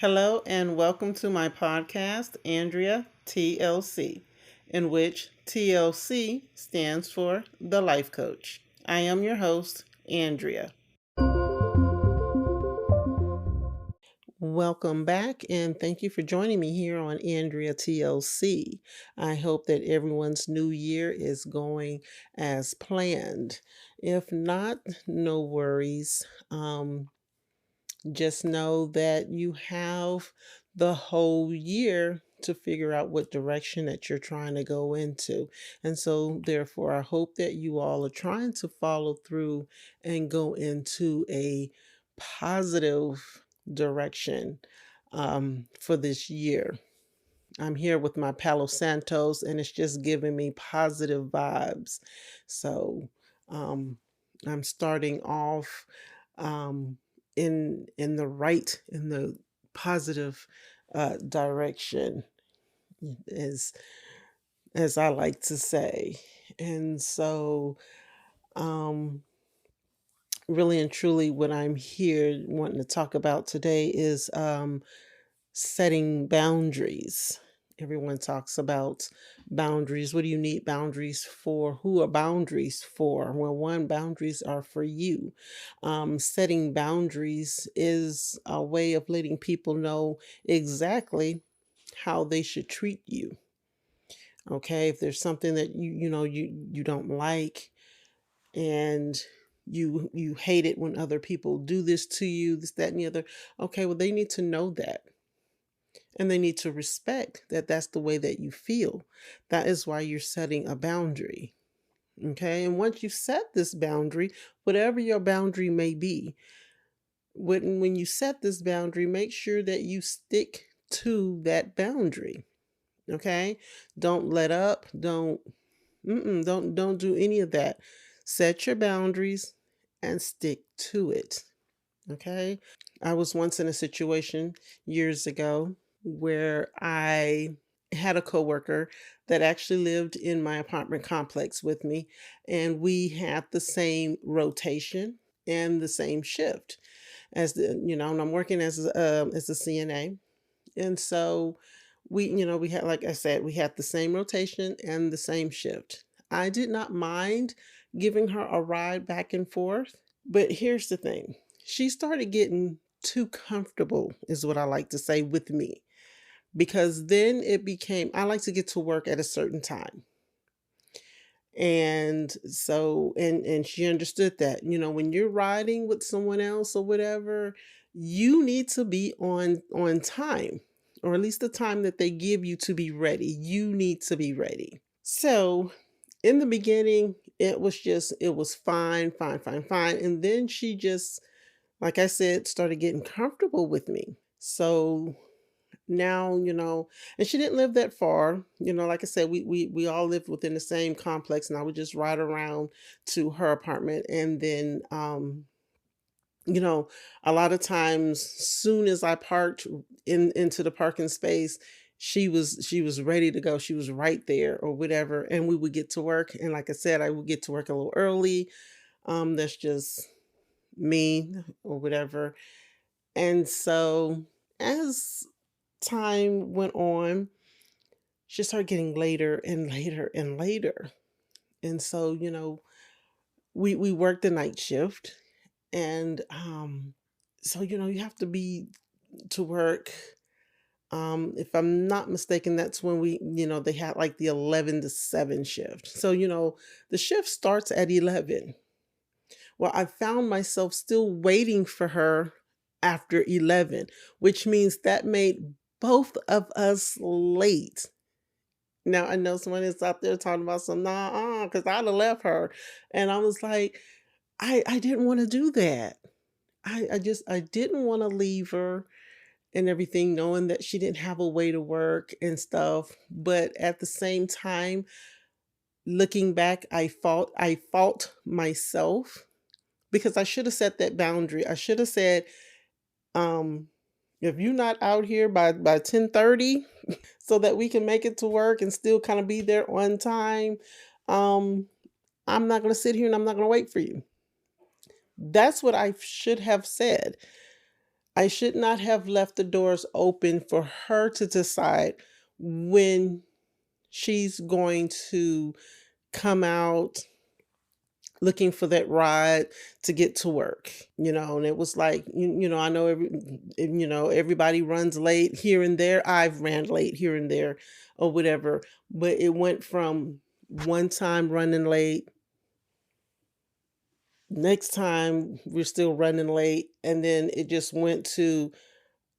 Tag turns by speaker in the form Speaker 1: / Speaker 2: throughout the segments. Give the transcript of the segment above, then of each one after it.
Speaker 1: Hello and welcome to my podcast, Andrea TLC, in which TLC stands for The Life Coach. I am your host, Andrea. Welcome back and thank you for joining me here on Andrea TLC. I hope that everyone's new year is going as planned. If not, no worries. Just know that you have the whole year to figure out what direction that you're trying to go into. And so, therefore, I hope that you all are trying to follow through and go into a positive direction for this year. I'm here with my Palo Santos, and it's just giving me positive vibes. So um, I'm starting off um, in the positive direction, as as I like to say. And so, um, really and truly, what I'm here wanting to talk about today is setting boundaries. Everyone talks about boundaries. What do you need boundaries for? Who are boundaries for? Well, one, boundaries are for you. Setting boundaries is a way of letting people know exactly how they should treat you. Okay, if there's something that you don't like, and you hate it when other people do this to you, this, that, and the other. Okay, well, they need to know that, and they need to respect that that's the way that you feel. That is why you're setting a boundary. Okay. And once you set this boundary, whatever your boundary may be, when you set this boundary, make sure that you stick to that boundary. Okay. Don't let up. Don't do any of that. Set your boundaries and stick to it. Okay. I was once in a situation years ago where I had a coworker that actually lived in my apartment complex with me, and we had the same rotation and the same shift and I'm working as a CNA, and so we had, like I said, we had the same rotation and the same shift. I did not mind giving her a ride back and forth, but here's the thing. She started getting too comfortable, is what I like to say, with me, because then it became, I like to get to work at a certain time. And so, and she understood that, when you're riding with someone else or whatever, you need to be on time, or at least the time that they give you to be ready. You need to be ready. So, in the beginning, it was fine, fine, fine, fine. And then she just, like I said, started getting comfortable with me. So now, and she didn't live that far. Like I said, we all lived within the same complex, and I would just ride around to her apartment. And then you know, a lot of times, soon as I parked into the parking space, she was ready to go. She was right there or whatever, and we would get to work. And like I said, I would get to work a little early. That's just me or whatever. And so, as time went on, she started getting later and later and later. And so, we worked the night shift, and so you have to be to work. If I'm not mistaken, that's when they had like the 11 to 7 shift. So, the shift starts at 11. Well, I found myself still waiting for her after 11, which means that made both of us late. Now, I know someone is out there talking about some, nah, because I'd have left her. And I was like, I didn't want to do that. I didn't want to leave her and everything, knowing that she didn't have a way to work and stuff. But at the same time, looking back, I fault myself, because I should have set that boundary. I should have said, um, if you're not out here by 10:30, so that we can make it to work and still kind of be there on time, um, I'm not going to sit here and I'm not going to wait for you. That's what I should have said. I should not have left the doors open for her to decide when she's going to come out looking for that ride to get to work, and it was like, I know everybody runs late here and there. I've ran late here and there or whatever, but it went from one time running late, next time we're still running late, and then it just went to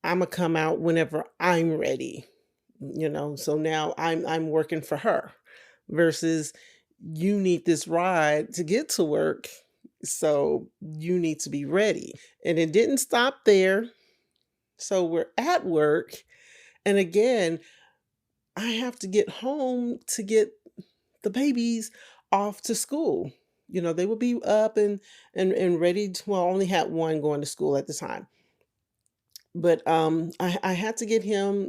Speaker 1: I'm gonna come out whenever I'm ready. So now I'm working for her versus you need this ride to get to work, so you need to be ready. And it didn't stop there. So we're at work, and again, I have to get home to get the babies off to school. They would be up and ready to, well, I only had one going to school at the time. But I had to get him,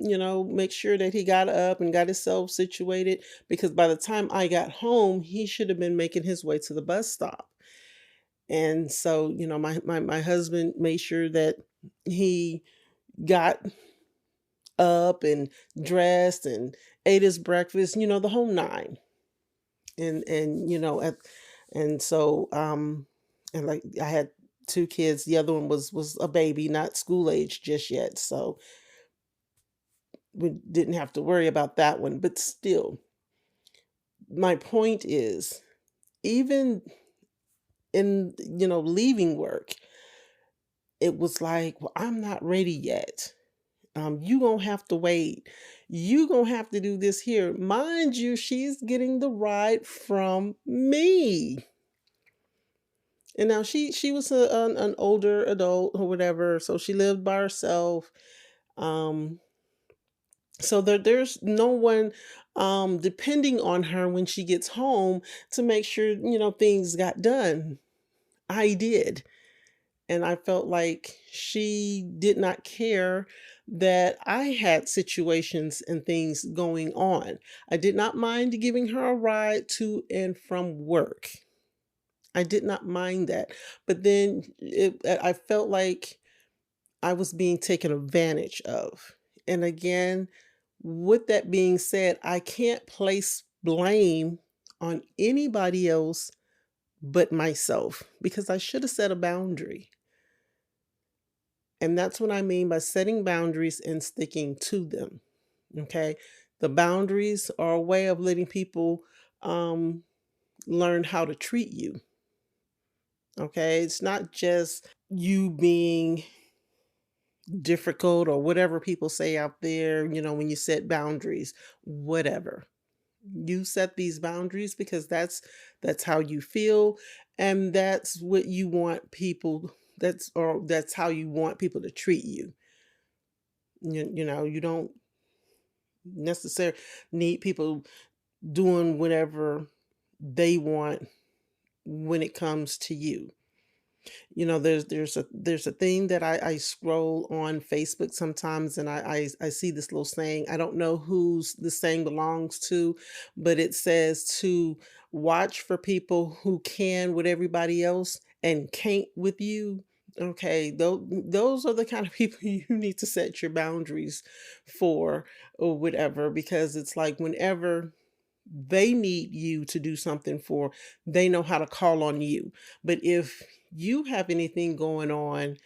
Speaker 1: make sure that he got up and got himself situated, because by the time I got home, he should have been making his way to the bus stop. And so, my husband made sure that he got up and dressed and ate his breakfast, the whole nine. And and so and like I had two kids. The other one was a baby, not school age just yet. So we didn't have to worry about that one. But still, my point is, even in, leaving work, it was like, well, I'm not ready yet. You gonna have to wait. You gonna have to do this here. Mind you, she's getting the ride from me. And now she was an older adult or whatever, so she lived by herself. Um, so there's no one depending on her when she gets home to make sure, things got done. I did. And I felt like she did not care that I had situations and things going on. I did not mind giving her a ride to and from work. I did not mind that. But then I felt like I was being taken advantage of. And again, with that being said, I can't place blame on anybody else but myself, because I should have set a boundary. And that's what I mean by setting boundaries and sticking to them. Okay. The boundaries are a way of letting people um, learn how to treat you. Okay. It's not just you being difficult or whatever people say out there, when you set boundaries, whatever. You set these boundaries because that's how you feel, and that's what you want people that's how you want people to treat you. You don't necessarily need people doing whatever they want when it comes to you. There's a thing that I scroll on Facebook sometimes, and I see this little saying. I don't know who's the saying belongs to, but it says to watch for people who can with everybody else and can't with you. Okay, those are the kind of people you need to set your boundaries for or whatever, because it's like whenever they need you to do something for, they know how to call on you. But if you have anything going on,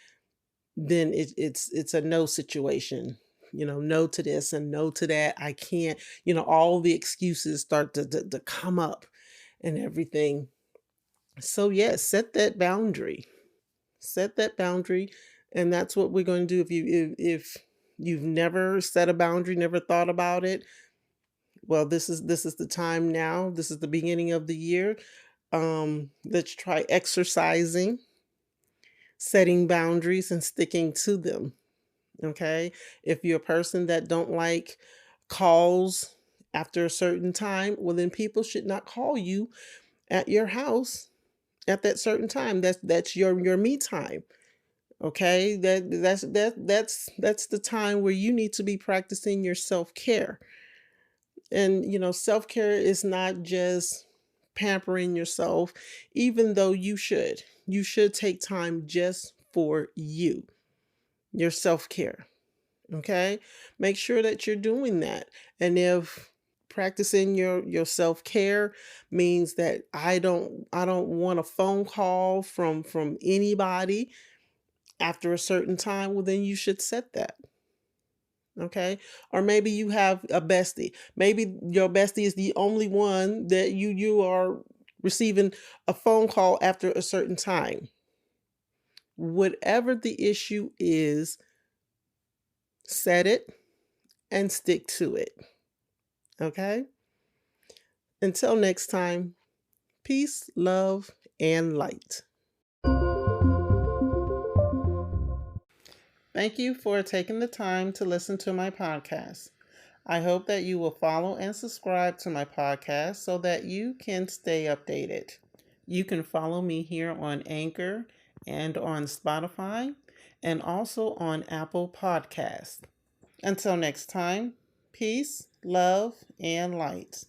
Speaker 1: then it's a no situation. No to this and no to that. I can't, all the excuses start to come up and everything. So yes, set that boundary. Set that boundary. And that's what we're going to do. If you've never set a boundary, never thought about it, well, this is the time now. This is the beginning of the year. Let's try exercising, setting boundaries and sticking to them. Okay? If you're a person that don't like calls after a certain time, well then people should not call you at your house at that certain time. That's your me time. Okay? That's the time where you need to be practicing your self-care. And, self care is not just pampering yourself, even though you should. You should take time just for you. your self-care. Okay? Make sure that you're doing that. And if practicing your self-care means that I don't want a phone call from anybody after a certain time, well then you should set that. Okay? Or maybe you have a bestie. Maybe your bestie is the only one that you are receiving a phone call after a certain time. Whatever the issue is, set it and stick to it. Okay? Until next time, peace, love, and light. Thank you for taking the time to listen to my podcast. I hope that you will follow and subscribe to my podcast so that you can stay updated. You can follow me here on Anchor and on Spotify and also on Apple Podcasts. Until next time, peace, love, and light.